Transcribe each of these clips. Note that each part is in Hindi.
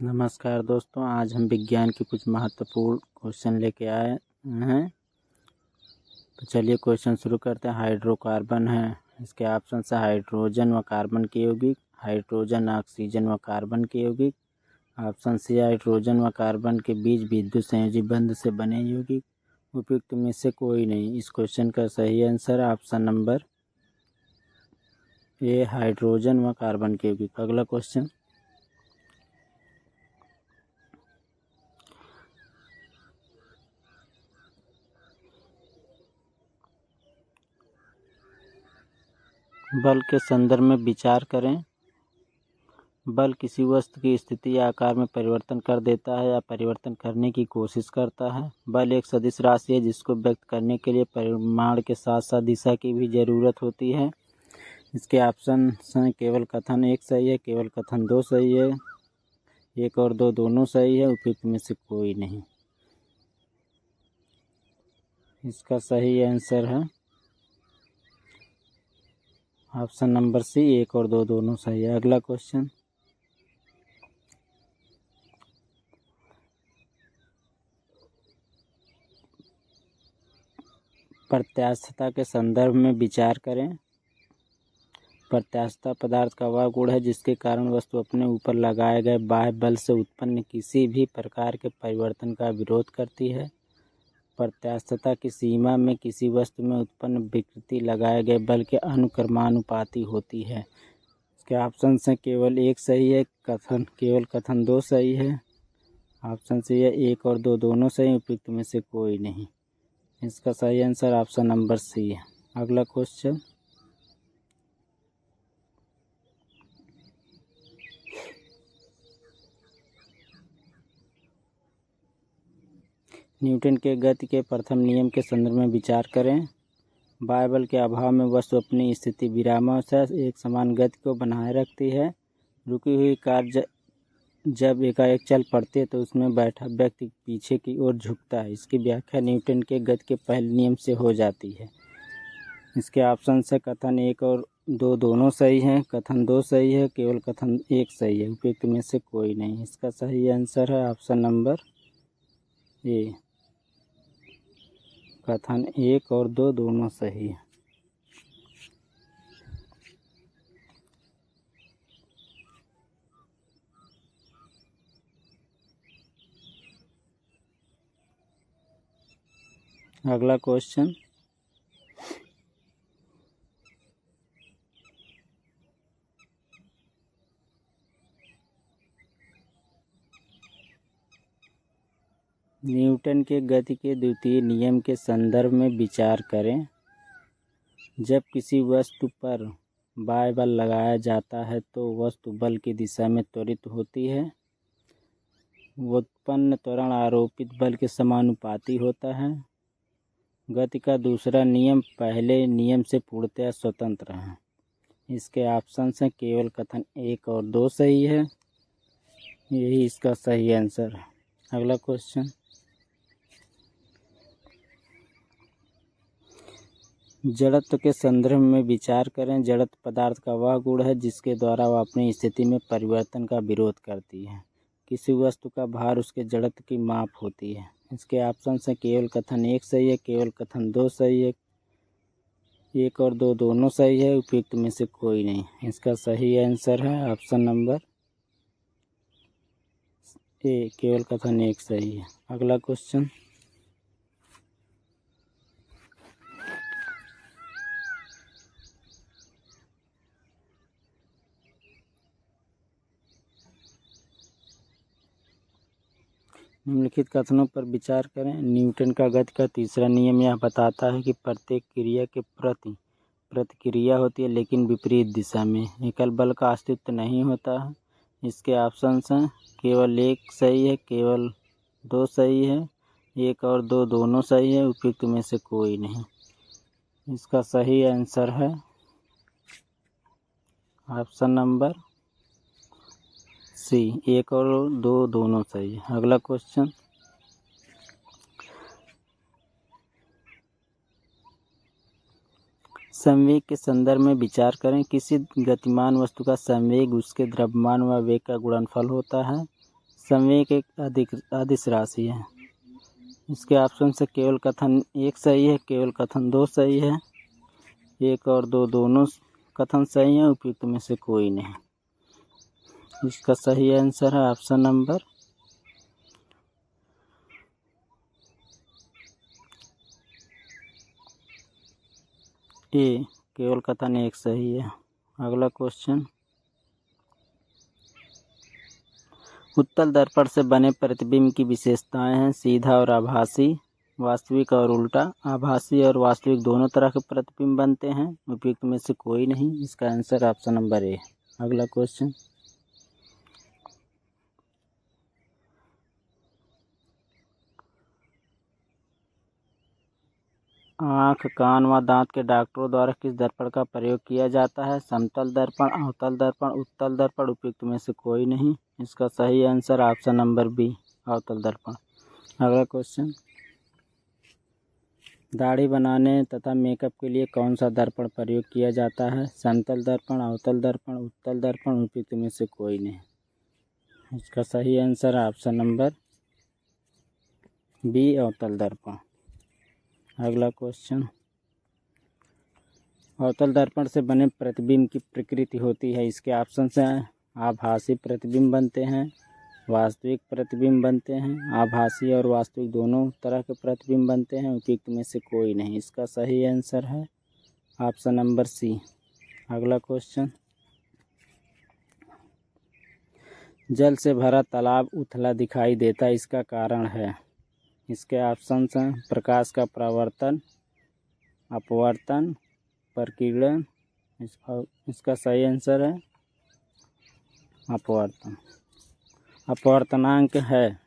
नमस्कार दोस्तों, आज हम विज्ञान के कुछ महत्वपूर्ण क्वेश्चन लेके आए हैं। तो चलिए क्वेश्चन शुरू करते हैं। हाइड्रोकार्बन है, इसके ऑप्शन है हाइड्रोजन व कार्बन के यौगिक, हाइड्रोजन ऑक्सीजन व कार्बन के यौगिक। ऑप्शन सी हाइड्रोजन व कार्बन के बीच विद्युत संयोजी बंध से बने यौगिक। उपयुक्त में से कोई नहीं। इस क्वेश्चन का सही answer option number A, hydrogen व कार्बन के यौगिक। अगला क्वेश्चन, बल के संदर्भ में विचार करें। बल किसी वस्तु की स्थिति या आकार में परिवर्तन कर देता है या परिवर्तन करने की कोशिश करता है। बल एक सदिश राशि है जिसको व्यक्त करने के लिए परिमाण के साथ साथ दिशा की भी जरूरत होती है। इसके ऑप्शन हैं केवल कथन एक सही है, केवल कथन दो सही है, एक और दो दोनों सही है। उपयुक्त में से कोई नहीं। इसका सही आंसर है ऑप्शन नंबर सी, एक और दो दोनों सही है। अगला क्वेश्चन, प्रत्यास्थता के संदर्भ में विचार करें। प्रत्यास्थता पदार्थ का वह गुण है जिसके कारण वस्तु अपने ऊपर लगाए गए बाह्य बल से उत्पन्न किसी भी प्रकार के परिवर्तन का विरोध करती है। प्रत्यास्थता की सीमा में किसी वस्तु में उत्पन्न विकृति लगाए गए बल के अनुक्रमानुपाती होती है। इसके ऑप्शन हैं केवल एक सही है, केवल कथन दो सही है। ऑप्शन सी है एक और दो दोनों सही। उपयुक्त में से कोई नहीं। इसका सही आंसर ऑप्शन नंबर सी है। अगला क्वेश्चन, न्यूटन के गति के प्रथम नियम के संदर्भ में विचार करें। बाह्य बल के अभाव में वस्तु अपनी स्थिति विरामावशा एक समान गति को बनाए रखती है। रुकी हुई कार जब एकाएक चल पड़ती है तो उसमें बैठा व्यक्ति पीछे की ओर झुकता है। इसकी व्याख्या न्यूटन के गति के पहले नियम से हो जाती है। इसके ऑप्शन से कथन एक और दो दोनों सही हैं, कथन दो सही है, केवल कथन एक सही है। उपयुक्त में से कोई नहीं। इसका सही आंसर है ऑप्शन नंबर ए, कथन एक और दो दोनों सही है। अगला क्वेश्चन, न्यूटन के गति के द्वितीय नियम के संदर्भ में विचार करें। जब किसी वस्तु पर बाह्य बल लगाया जाता है तो वस्तु बल की दिशा में त्वरित होती है। उत्पन्न त्वरण आरोपित बल के समानुपाती होता है। गति का दूसरा नियम पहले नियम से पूर्णतः स्वतंत्र है। इसके ऑप्शन हैं केवल कथन एक और दो सही है। यही इसका सही आंसर है। अगला क्वेश्चन, जड़त्व के संदर्भ में विचार करें। जड़त्व पदार्थ का वह गुण है जिसके द्वारा वह अपनी स्थिति में परिवर्तन का विरोध करती है। किसी वस्तु का भार उसके जड़त्व की माप होती है। इसके ऑप्शन हैं केवल कथन एक सही है, केवल कथन दो सही है, एक और दो दोनों सही है। उपयुक्त में से कोई नहीं। इसका सही आंसर है ऑप्शन नंबर ए, केवल कथन एक सही है। अगला क्वेश्चन, निम्नलिखित कथनों पर विचार करें। न्यूटन का गति का तीसरा नियम यह बताता है कि प्रत्येक क्रिया के प्रति प्रतिक्रिया होती है लेकिन विपरीत दिशा में। एकल बल का अस्तित्व नहीं होता है। इसके ऑप्शंस हैं केवल एक सही है, केवल दो सही है, एक और दो दोनों सही है। उपयुक्त में से कोई नहीं। इसका सही आंसर है ऑप्शन नंबर सी, एक और दो दोनों सही है। अगला क्वेश्चन, संवेग के संदर्भ में विचार करें। किसी गतिमान वस्तु का संवेग उसके द्रव्यमान व वेग का गुणनफल होता है। संवेग एक अदिश राशि है। इसके ऑप्शन से केवल कथन 1 सही है, केवल कथन 2 सही है, 1 और 2 दोनों कथन सही हैं, उपयुक्त में से कोई नहीं। इसका सही आंसर है ऑप्शन नंबर ए, केवल कथन 1 सही है। अगला क्वेश्चन, उत्तल दर्पण से बने प्रतिबिंब की विशेषताएं हैं सीधा और आभासी, वास्तविक और उल्टा। आभासी और वास्तविक दोनों तरह के प्रतिबिंब बनते हैं, उपयुक्त में से कोई नहीं। इसका आंसर ऑप्शन नंबर ए। अगला क्वेश्चन, आँख, कान व दांत के डॉक्टरों द्वारा किस दर्पण का प्रयोग किया जाता है? समतल दर्पण, अवतल दर्पण, उत्तल दर्पण, उपयुक्त में से कोई नहीं। इसका सही आंसर ऑप्शन नंबर बी, अवतल दर्पण। अगला क्वेश्चन, दाढ़ी बनाने तथा मेकअप के लिए कौन सा दर्पण प्रयोग किया जाता है? समतल दर्पण, अवतल दर्पण, उत्तल दर्पण, उपयुक्त में से कोई नहीं। इसका सही आंसर ऑप्शन नंबर बी, अवतल दर्पण। अगला क्वेश्चन, अवतल दर्पण से बने प्रतिबिंब की प्रकृति होती है। इसके ऑप्शन हैं आभासी प्रतिबिंब बनते हैं, वास्तविक प्रतिबिंब बनते हैं, आभासी और वास्तविक दोनों तरह के प्रतिबिंब बनते हैं, उपयुक्त में से कोई नहीं। इसका सही आंसर है ऑप्शन नंबर सी। अगला क्वेश्चन, जल से भरा तालाब उथला दिखाई देता, इसका कारण है? इसके ऑप्शन हैं प्रकाश का परावर्तन, अपवर्तन, प्रकीर्णन। इसका सही आंसर है अपवर्तन। अपवर्तनांक है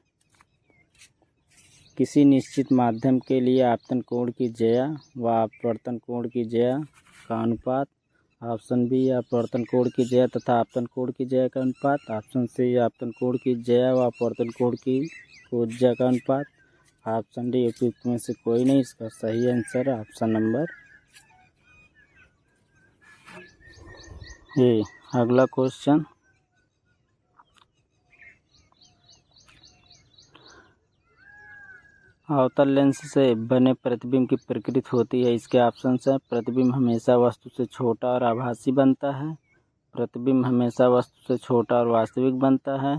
किसी निश्चित माध्यम के लिए आपतन कोण की ज्या व अपवर्तन कोण की ज्या का अनुपात। ऑप्शन बी, अपवर्तन कोण की ज्या तथा आपतन कोण की ज्या का अनुपात। ऑप्शन सी, आपतन कोण की ज्या व अपवर्तन कोण की ज्या का अनुपात। ऑप्शन डी, उपयुक्त में से कोई नहीं। इसका सही आंसर है ऑप्शन नंबर ए। अगला क्वेश्चन, अवतल लेंस से बने प्रतिबिंब की प्रकृति होती है। इसके ऑप्शन हैं प्रतिबिंब हमेशा वस्तु से छोटा और आभासी बनता है, प्रतिबिंब हमेशा वस्तु से छोटा और वास्तविक बनता है।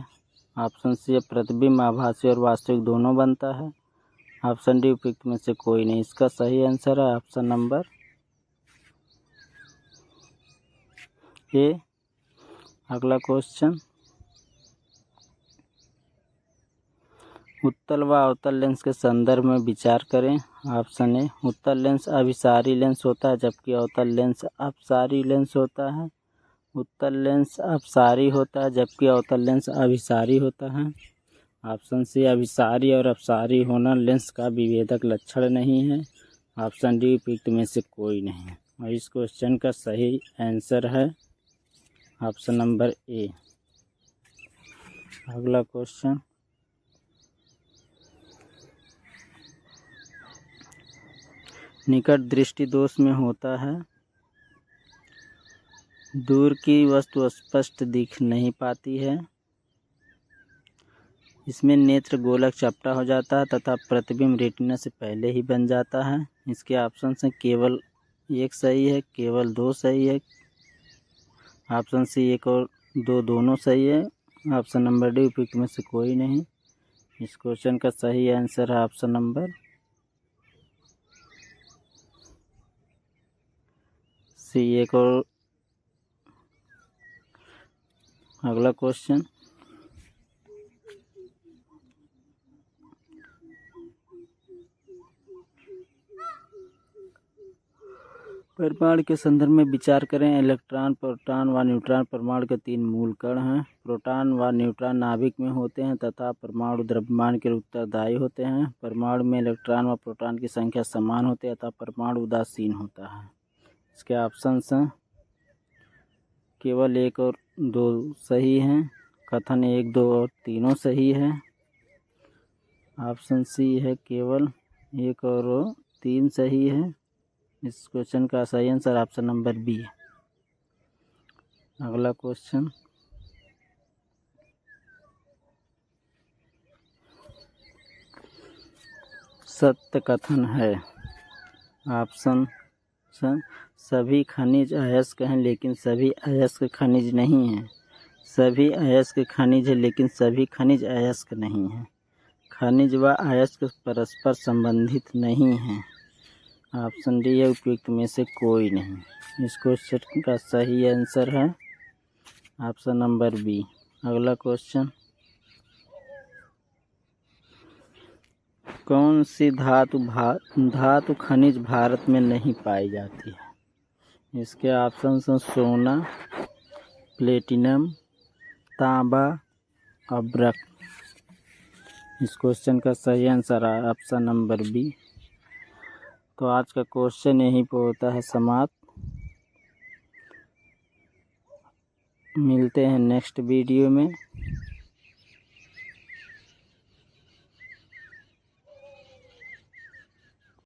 ऑप्शन सी, प्रतिबिंब आभासी और वास्तविक दोनों बनता है। ऑप्शन डी, उपयुक्त में से कोई नहीं। इसका सही आंसर है ऑप्शन नंबर ए। अगला क्वेश्चन, उत्तल व अवतल लेंस के संदर्भ में विचार करें। ऑप्शन ए, उत्तल लेंस अभिसारी लेंस होता है जबकि अवतल लेंस अपसारी लेंस होता है। उत्तल लेंस अपसारी होता है जबकि अवतल लेंस अभिसारी होता है। ऑप्शन सी, अभिसारी और अपसारी होना लेंस का विभेदक लक्षण नहीं है। ऑप्शन डी, उपयुक्त में से कोई नहीं। और इस क्वेश्चन का सही आंसर है ऑप्शन नंबर ए। अगला क्वेश्चन, निकट दृष्टि दोष में होता है, दूर की वस्तु स्पष्ट दिख नहीं पाती है, इसमें नेत्र गोलक चपटा हो जाता है तथा प्रतिबिंब रेटिना से पहले ही बन जाता है। इसके ऑप्शन हैं केवल 1 सही है, केवल 2 सही है। ऑप्शन सी, 1 और 2 दोनों सही है। ऑप्शन नंबर डी, उपयुक्त में से कोई नहीं। इस क्वेश्चन का सही आंसर है ऑप्शन नंबर सी, 1 और। अगला क्वेश्चन, परमाणु के संदर्भ में विचार करें। इलेक्ट्रॉन, प्रोटॉन व न्यूट्रॉन परमाणु के 3 मूल कण हैं। प्रोटॉन व न्यूट्रॉन नाभिक में होते हैं तथा परमाणु द्रव्यमान के उत्तरदायी होते हैं। परमाणु में इलेक्ट्रॉन व प्रोटॉन की संख्या समान होती है अतः परमाणु उदासीन होता है। इसके ऑप्शन हैं केवल 1 और 2 सही हैं, कथन 1, 2 और तीनों सही है। ऑप्शन सी है केवल 1 और 3 सही है। इस क्वेश्चन का सही आंसर ऑप्शन नंबर बी है। अगला क्वेश्चन, सत्य कथन है? ऑप्शन सभी खनिज अयस्क हैं लेकिन सभी अयस्क खनिज नहीं हैं। सभी अयस्क खनिज हैं लेकिन सभी खनिज अयस्क नहीं हैं। खनिज व अयस्क परस्पर संबंधित नहीं हैं। ऑप्शन डी है उपयुक्त में से कोई नहीं। इस क्वेश्चन का सही आंसर है ऑप्शन नंबर बी। अगला क्वेश्चन, कौन सी धातु खनिज भारत में नहीं पाई जाती है? इसके ऑप्शन हैं सोना, प्लेटिनम, तांबा, अब्रक। इस क्वेश्चन का सही आंसर है ऑप्शन नंबर बी। तो आज का क्वेश्चन यहीं पर होता है समाप्त। मिलते हैं नेक्स्ट वीडियो में।